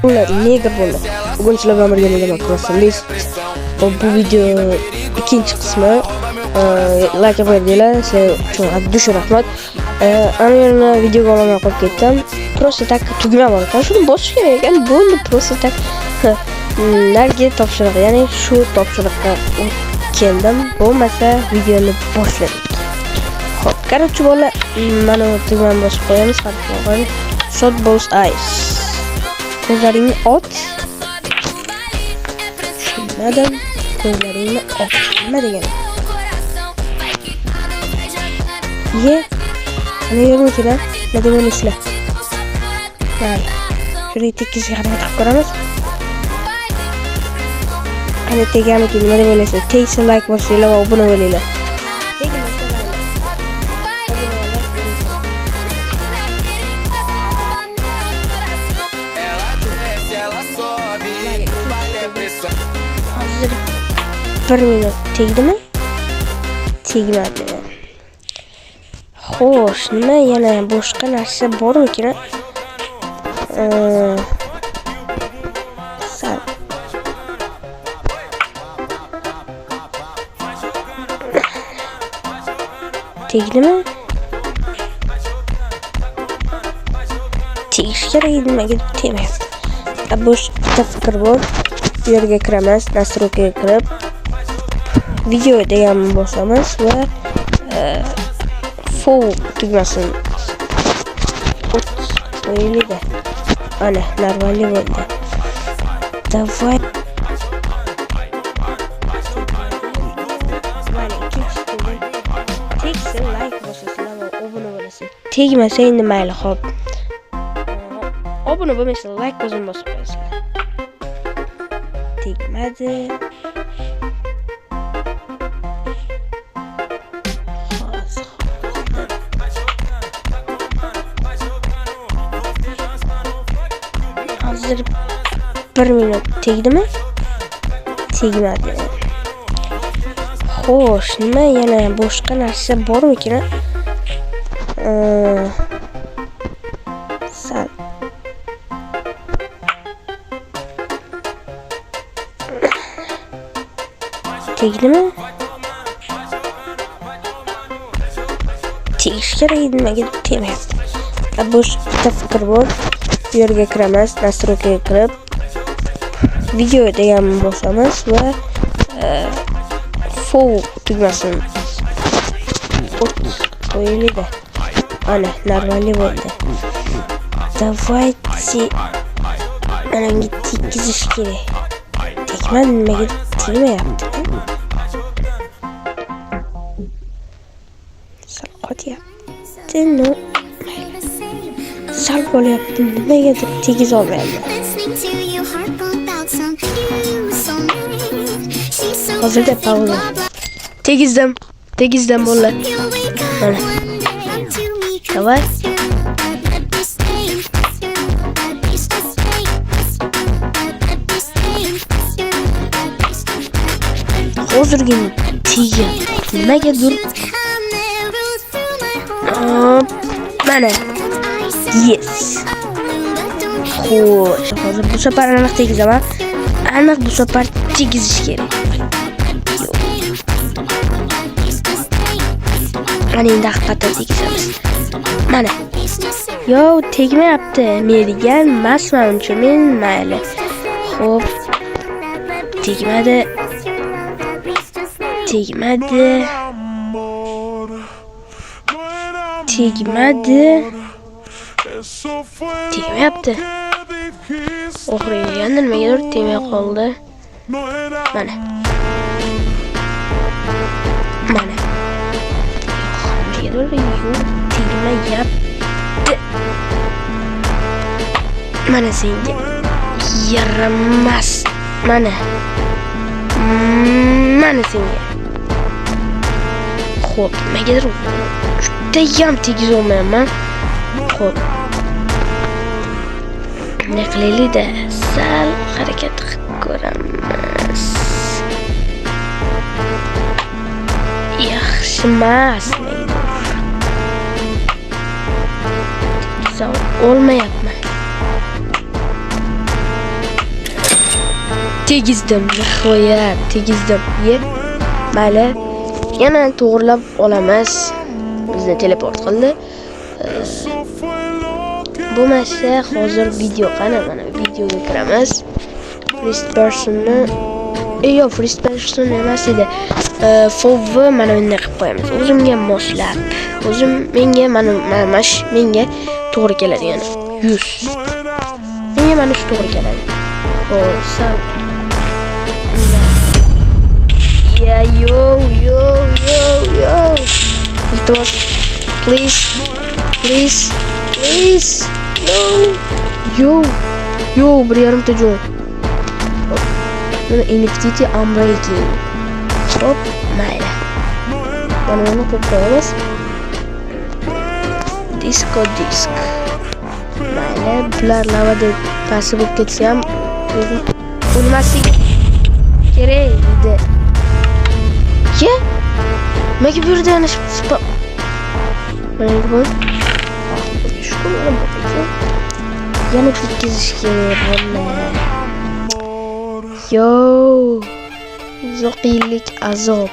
Neger bo'ldi. Bugun sizlar bilan birga nima qilamiz? Bu video ikkinchi qismi. Like qo'yinglar, sizlar uchun juda rahmat. Ana videoga olmay qolib ketdim. Просто tak tugma bor ekan. Shuni bosish kerak ekan. Bo'ldi, просто tak narga topshiriq, ya'ni shu topshiriqqa keldim. Bo'lmasa videoni boshladik. Xo'p, короче bola, mana tugmani bosib qo'yamiz. Qarang. Shot balls eyes. Ko'zlaringni ot. Tushunmadim. Ko'zlaringni ot. Nima degani? Ye. Ana yo'lga kelar. Nima degani sizlar? Mayli. Shuni tekkizga harakat qilib ko'ramiz. Qani teganiki nima deb o'ylaysiz? Tegsa like bosinglar va obuna bo'linglar. Bir minut tegdimi? Tegmadi. Xo'sh, nima yana boshqa narsa bormi-ki? Sal. Tegdimi? Tegish kerak, nimaga tegmayapti? Bosh bitta fikr bor. Bu yerga kiramiz, nastroykaga kirib video deganni bosamiz va full tugmasini qo'yaylik. Ana, normalniy bo'ldi. Davay. Tegsa like bosasizlar va obuna bo'lasiz. Tegmasa endi mayli, xo'p. Obuna bo'lmasa like bosib qo'yasizlar. Tegmadi. Hozir 1 minut tegdimi? Tegmadi. Xo'sh, nima yana boshqa narsa bormi-ki? Sal. Tegdimi? Tegish kerak, nimaga tegmayapti? Bosh bitta fikr bor. Bu yerga kiramiz, nastroykaga kirib video deganni bosamiz va full tugmasini qo'yaylik. Ana, normalniy bo'ldi. Давайте menga tegizish kerak. Tegmadi, nimaga tegmayapti? Sal qotyapti. No. Sal bo'lyapti. Nimaga tegiz olmayapti? Hozirda pauza. Tegizdim bo'ldi. Mana. Davay. Hozirgina tegan. Nimagadir. Mana. Yes. Xo'sh, hozir bu safar aniq tegizaman. Aniq bu safar tegizish kerak. Mana endi haqiqatan tegizamiz. Mana. Yo, tegmayapti. Mergan emasman uchun men mayli. Xo'p. Tegmadi. Tegmayapti. Oxiriga yana nimagadir tegmay qoldi. Mana. Nimagadir tegmayapti. Mana senga yaramas. Mana senga. Xo'p, nimagadir judayam tegiz olmayapman. Xo'p. Ne qilaylik-da, sal harakat qilib ko'ramiz. Yaxshi emas. Olmayapman. tegizdim, nihoyat tegizdim. Mayli, yana to'g'rilab olamiz. Bizni teleport qildi. Bo'lmasa hozir video qani, mana videoga kiramiz. First person'ni yo'q, first person emas edi. Fovni mana bunday qilib qo'yamiz. O'zimga moslab, menga to'g'ri keladigan 100. Menga mana shu to'g'ri keladi. Sal. Yo. Iltimos, please. No. Yo, 1.5 ta jo'n. Mana NFT unbreaking. Hop, mayli. Mana buni qo'yib qo'yamiz. Disco. Mayli, bular lavada pasib bo'lib ketsa ham o'lmaslik kerak edi. Nimaga bu yerda yana mana bu yana ketkizish kerak bo'ldi. Yo, zoqiylik azob.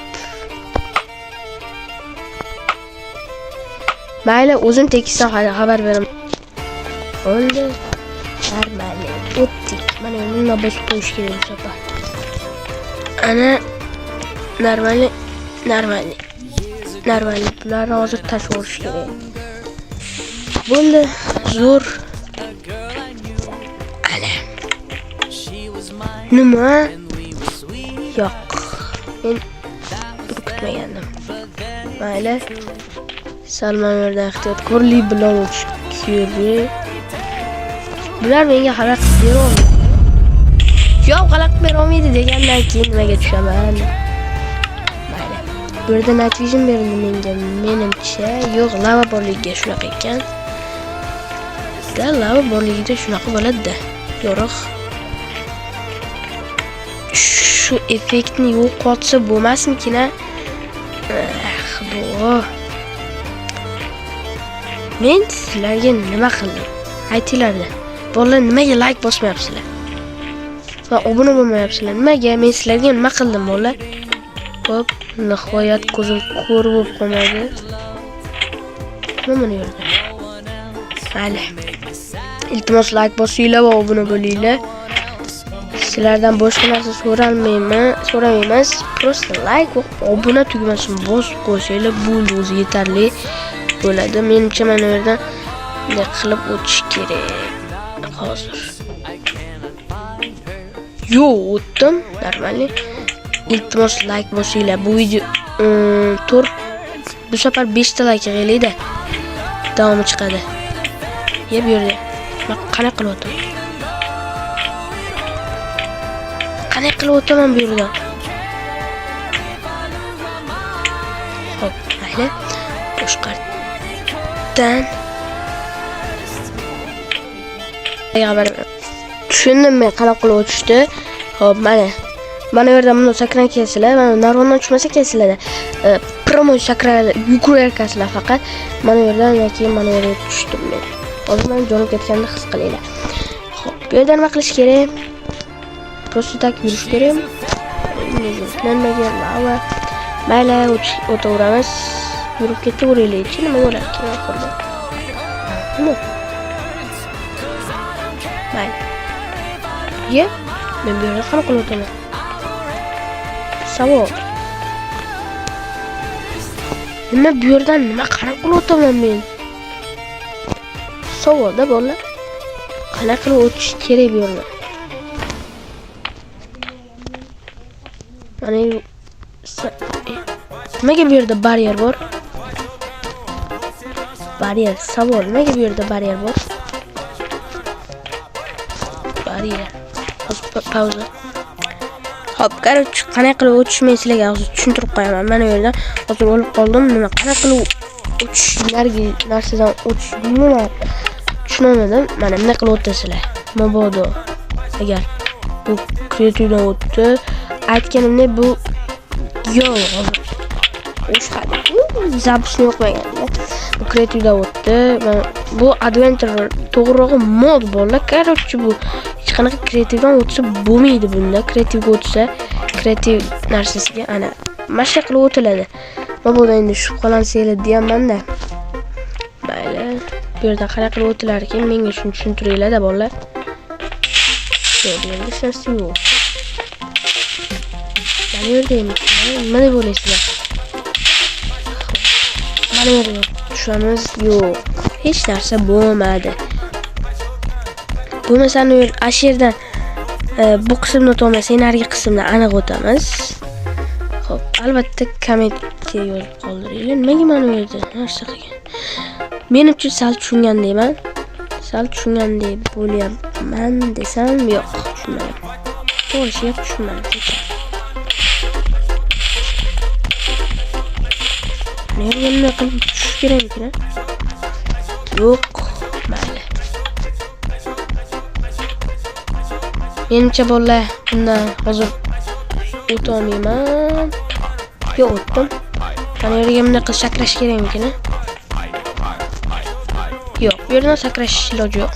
Mayli, o'zim tekisdan xabar beraman. Bo'ldi. Mayli, o'tdik. Mana bunga bosib qo'yish kerak bu safar. Ana normali. Bularni hozir tashib olish kerak. Bo'ldi, zo'r. Ana. Nima? Yo'q. Men kutmagandim. Mayli. Salman yerdan ehtiyotkorli bilan o'tish kerak. Bular menga xalaqit bera olmaydi. Yo'q, xalaqit bera olmaydi degandan keyin nimaga tushaman? Mayli. Bu yerda night vision berildi menga. Menimcha, yo'q, lava borligiga shunaqa ekan. Lava borligida shunaqa bo'ladi-da. Yo'q. Shu effektni yo'qotsa bo'lmasmikin-a? Xudo. Men sizlarga nima qildim? Aytinglar-da. Bolalar nimaga like bosmayapsizlar? Va obuna bo'lmayapsizlar? Nimaga? Men sizlarga nima qildim, bolalar? Hop, nihoyat ko'zim ko'r bo'lib qolmadi. Nima buni yerda? Mayli. Iltimos like bosinglar va obuna bo'linglar. Sizlardan boshqa narsa so'ramaymiz. Prosta like va obuna tugmasini bosib qo'ysanglar bo'ldi, o'zi yetarli bo'ladi. Menimcha mana bu yerdan bunday qilib o'tish kerak. Hozir. Yo, o'tdim. Normali. Iltimos like bosinglar. Bu video bu safar 5 ta like yig'aylik-da. Davomi chiqadi. Bu yerda. Qanaqa qilib o'taman? Qanaqa qilib o'taman bu yerda? Hop, mayli. Boshqardan tushundim men qanaqa qilib o'tishdi. Hop, mana bu yerda buni sakran kelasizlar. Mana narvondan tushmasa kelasizlar. Promo sakran yugurayapsizlar faqat. Mana bu yerdan keyin mana bu yerga tushdim men. Hozir men jonim ketganini his qilinglar. Hop, bu yerda nima qilish kerak? Prosta tak yurish kerak. Nimaga lava? Mayli, o'taveramiz. Yurib ketaveraylik. Nima bo'lar ekan oxirida? Nima? Mayli. Men bu yerda qanaqa qilib o'taman? Savol. Nima bu yerdan nima qanaqa qilib o'taman men? Savolda bolalar. Qanaqa qilib o'tish kerak bu yerdan? Mana nimaga bu yerda baryer bor? Baryer, savol. Nimaga bu yerda baryer bor? Baryer. Pauza. Hop, qanaqa qilib o'tishni sizlarga hozir tushuntirib qo'yaman. Mana bu yerda hozir o'lib qoldim. Nima qanaqa qilib o'tishlarga narsadan o'tishni tushunmadim. Mana bunday qilib o'tasizlar. Mabodo. Agar bu kreativdan o'tdi, aytganimdek bu yo'q hozir. O'shqadi. Zabusni yo'qmagan. Bu kreativdan o'tdi. Bu adventure to'g'rirog'i mod bolalar. Короче, bu hech hech qanaqa kreativdan o'tsa bo'lmaydi bunda. Kreativga o'tsa, kreativ narsasiga ana mashq qilib o'tiladi. Nima bo'ldi endi shubhalansanglar deyapman-da. Mayli, bu yerdan qanaqa qilib o'tilar ekan, menga shuni tushuntiringlar-da bolalar. Yo'q, bu yerda hech narsa yo'q. Mana yerdaymi? Nima deb o'ylaysizlar? Mana yerda tushamiz. Yo'q, hech narsa bo'lmadi. Bu masalani ashirdan bu qismni o'tolmasa, narigi qismdan aniq o'tamiz. Xo'p, albatta kommentga yozib qoldiringlar. Nimaga mana bu yerda narsa qilgan? Menimcha sal tushungandayman. Sal tushungandek bo'lyapman desam, yo'q, tushunmadim. To'g'risi tushunmadim. Nerga nima qilib tushish kerakmi? Yo'q, mayli. Menimcha bolalar, bundan hozir o'ta olmayman. Yo'q, o'tdim. Mana yerga bunaqa sakrash kerakmi? Yo'q, bu yerdan sakrash iloji yo'q.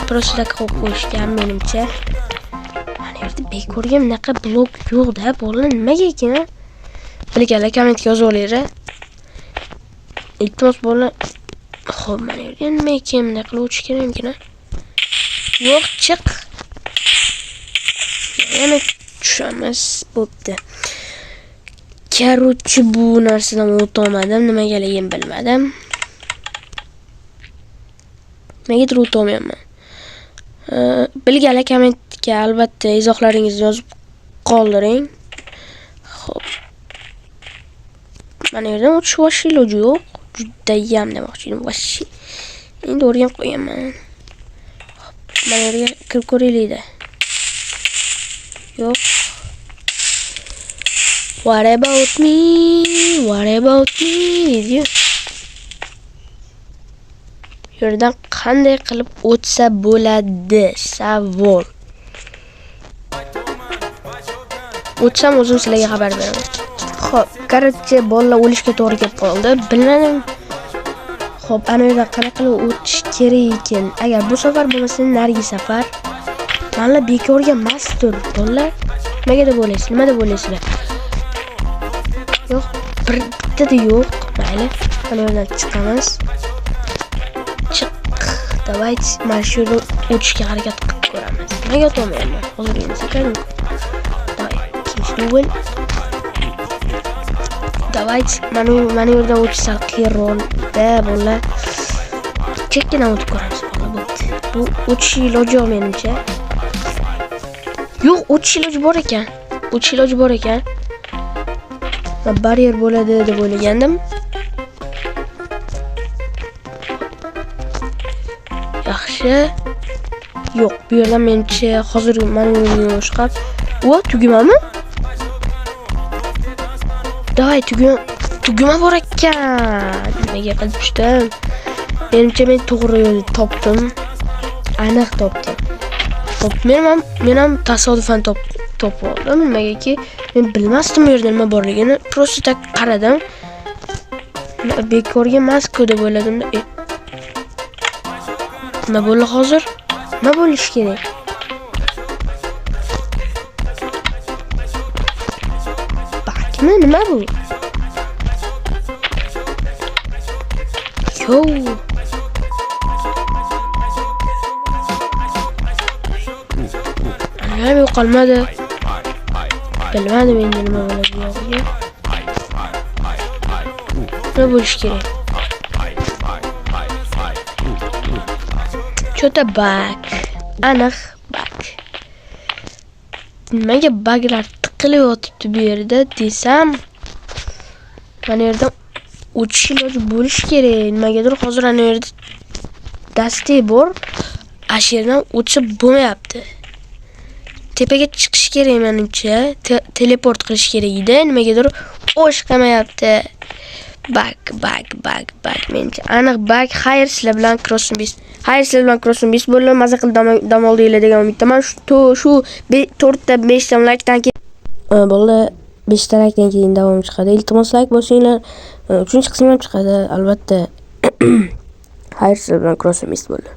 Просто qo'yib qo'yishgan menimcha. Mana yerda bekorga bunaqa blok yo'q-da, bolalar nimaga ekan? Bilganlar kommentga yozib olinglar. Iltimos bolalar. Xo'p, mana yerga nima ekan bunaqa qilib o'tish kerakmi? Yo'q, chiq. Yana tushamiz, bo'pti. Короче, bu narsadan o'tolmadim, nimagaligini bilmadim. Nimaga o'tolmayapman? Bilganlar kommentga albatta izohlaringizni yozib qoldiring. Xo'p. Mana yerdan o'tish vosh iloji yo'q. Judayam demoqchi edim, vosh. Endi o'rganib qo'yaman. Mana yerga kirib ko'raylik-da. Yo'q. What about me? What about me? Video. Yerdan qanday qilib o'tsa bo'ladi? Savol. O'tsam o'zim sizlarga xabar beraman. Xo'p, короче, bolalar o'lishga to'g'ri kelib qoldi. Bilmadim. Xo'p, ana yerdan qanaqa qilib o'tish kerak ekan? Agar bu safar bo'lmasa, narigi safar. Mana bekorga emasdir, bolalar. Nimaga deb o'ylaysiz? Nima deb o'ylaysizlar? Yo'q, bittada yo'q. Mayli, mana yerdan chiqamiz. Давайте mana shu yerda o'tishga harakat qilib ko'ramiz. Nimaga o'tolmayapman? Hozir endi sakradim. Давай, ikkinchi level. Давайте mana yerdan o'tish sal qiyinroqda bolalar. Chekkina o'tib ko'ramiz, bolalar. Bo'pti. Bu o'tish iloji yo'q menimcha. Yo'q, o'tish iloji bor ekan. O'tish iloji bor ekan. Baryer bo'ladi deb o'ylagandim. Yaxshi. Yo'q, bu yerdan menimcha hozir mana bunga o'xshab. O, tugmami? Davay, tugma bor ekan. Nimaga qilib tushdim? Menimcha men to'g'ri yo'lni topdim. Aniq topdim. Xo'p, men ham tasodifan topib oldim. Nimagaki men bilmasdim bu yerda nima borligini. Просто tak qaradim. Bekorga emas-ku deb o'yladim-da. Nima bo'ldi hozir? Nima bo'lish kerak? Bakmi, nima bu? Yo. Ana yo'qolmadi. Bilmadim endi nima bo'ladi yo'qmi. Nima bo'lish kerak? Cho'ta bug. Aniq bug. Nimaga buglar tiqilib yotibdi bu yerda desam, mana yerdan o'tish iloji bo'lish kerak. Nimagadir hozir ana yerda dastek bor. Ashirdan o'tsa bo'lmayapti. Tepaga chiqish kerak menimcha. Teleport qilish kerak edi. Nimagadir o'sh qilmayapti. Bug. Menimcha aniq bug. Xayr, sizlar bilan Crossing Beast bo'ldi. Maza qilib dam oldinglar degan umiddaman. Shu 4 ta 5 ta like-dan keyin bo'ldi. 5 ta like-dan keyin davom chiqadi. Iltimos like bosinglar. 3-chi qismi ham chiqadi albatta. Xayr, sizlar bilan Crossing Beast bo'ldi.